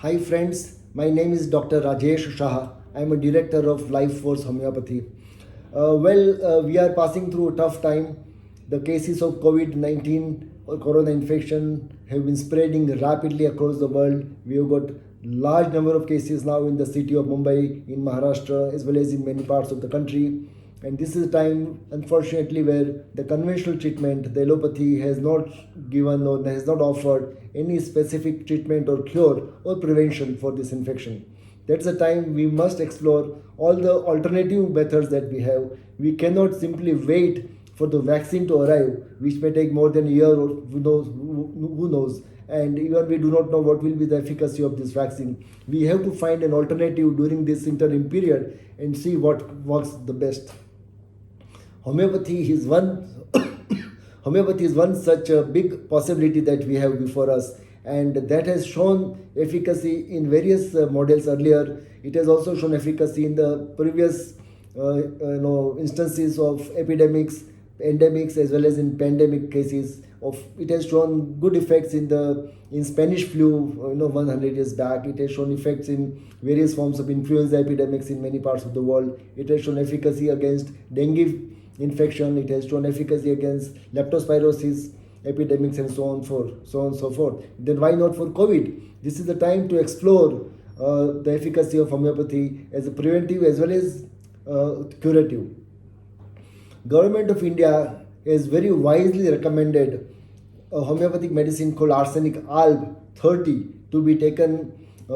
Hi friends, my name is Dr. Rajesh Shah. I am a director of Life Force Homeopathy. We are passing through a tough time. The cases of COVID-19 or corona infection have been spreading rapidly across the world. We have got large number of cases now in the city of Mumbai, in Maharashtra, as well as in many parts of the country. And this is a time, unfortunately, where the conventional treatment, the allopathy, has not given or has not offered any specific treatment or cure or prevention for this infection. That's the time we must explore all the alternative methods that we have. We cannot simply wait for the vaccine to arrive, which may take more than a year or who knows. And even we do not know what will be the efficacy of this vaccine. We have to find an alternative during this interim period and see what works the best. Homeopathy is one homeopathy is one such a big possibility that we have before us, and that has shown efficacy in various models earlier. It has also shown efficacy in the previous instances of epidemics, endemics, as well as in pandemic cases. Of it has shown good effects in Spanish flu 100 years back. It has shown effects in various forms of influenza epidemics in many parts of the world. It has shown efficacy against dengue infection. It has shown efficacy against leptospirosis epidemics, and so on and so forth. Then why not for COVID? This is the time to explore the efficacy of homeopathy as a preventive as well as curative. Government of India has very wisely recommended a homeopathic medicine called arsenic alb 30 to be taken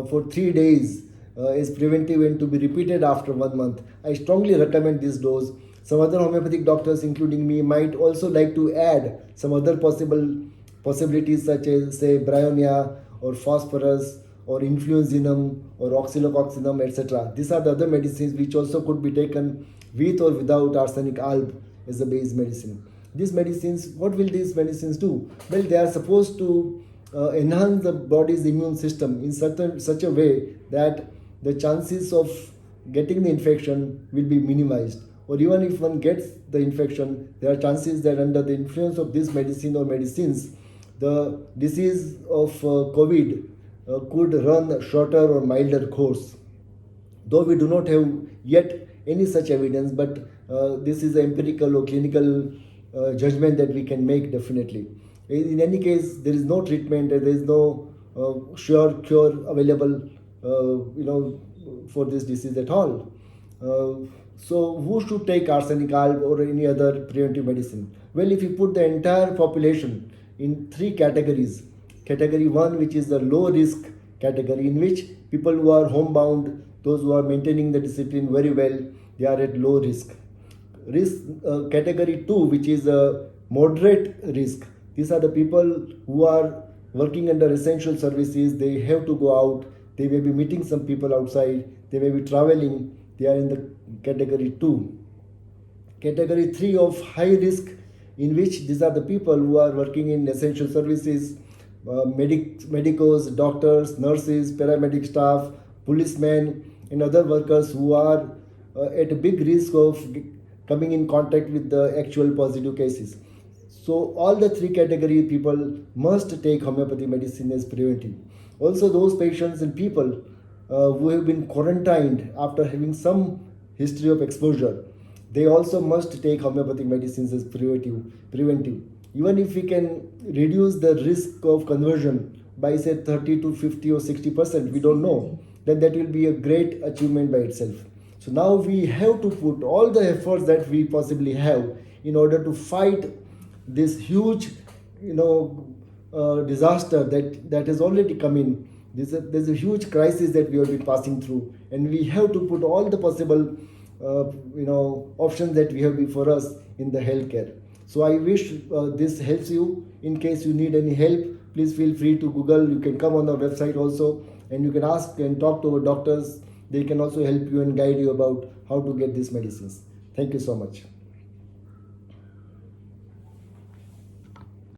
for 3 days as preventive and to be repeated after 1 month. I strongly recommend this dose. Some other homeopathic doctors, including me, might also like to add some other possibilities such as, say, bryonia or phosphorus or influenzinum or oxylococcinum, etc. These are the other medicines which also could be taken with or without arsenic alb as a base medicine. These medicines, what will these medicines do? Well, they are supposed to enhance the body's immune system in such a way that the chances of getting the infection will be minimized. Or even if one gets the infection, there are chances that under the influence of this medicine or medicines, the disease of COVID could run a shorter or milder course. Though we do not have yet any such evidence, but this is an empirical or clinical judgment that we can make definitely. In any case, there is no treatment, there is no sure cure available, for this disease at all. So who should take arsenic alb or any other preventive medicine? Well, if you put the entire population in 3 categories, category 1, which is the low risk category, in which people who are homebound, those who are maintaining the discipline very well, they are at low risk. Category 2, which is a moderate risk, these are the people who are working under essential services. They have to go out, they may be meeting some people outside, they may be traveling, they are in the category 2. Category 3 of high risk, in which these are the people who are working in essential services, medicos, doctors, nurses, paramedic staff, policemen, and other workers who are at a big risk of coming in contact with the actual positive cases. So all the 3 category people must take homeopathy medicine as preventive. Also, those patients and people who have been quarantined after having some history of exposure, they also must take homeopathic medicines as preventive. Even if we can reduce the risk of conversion by say 30 to 50 or 60%, we don't know, then that will be a great achievement by itself. So now we have to put all the efforts that we possibly have in order to fight this huge disaster that has already come in. There's a huge crisis that we have been passing through, and we have to put all the possible options that we have before us in the healthcare. So I wish this helps you. In case you need any help, please feel free to Google. You can come on our website also, and you can ask and talk to our doctors. They can also help you and guide you about how to get these medicines. Thank you so much.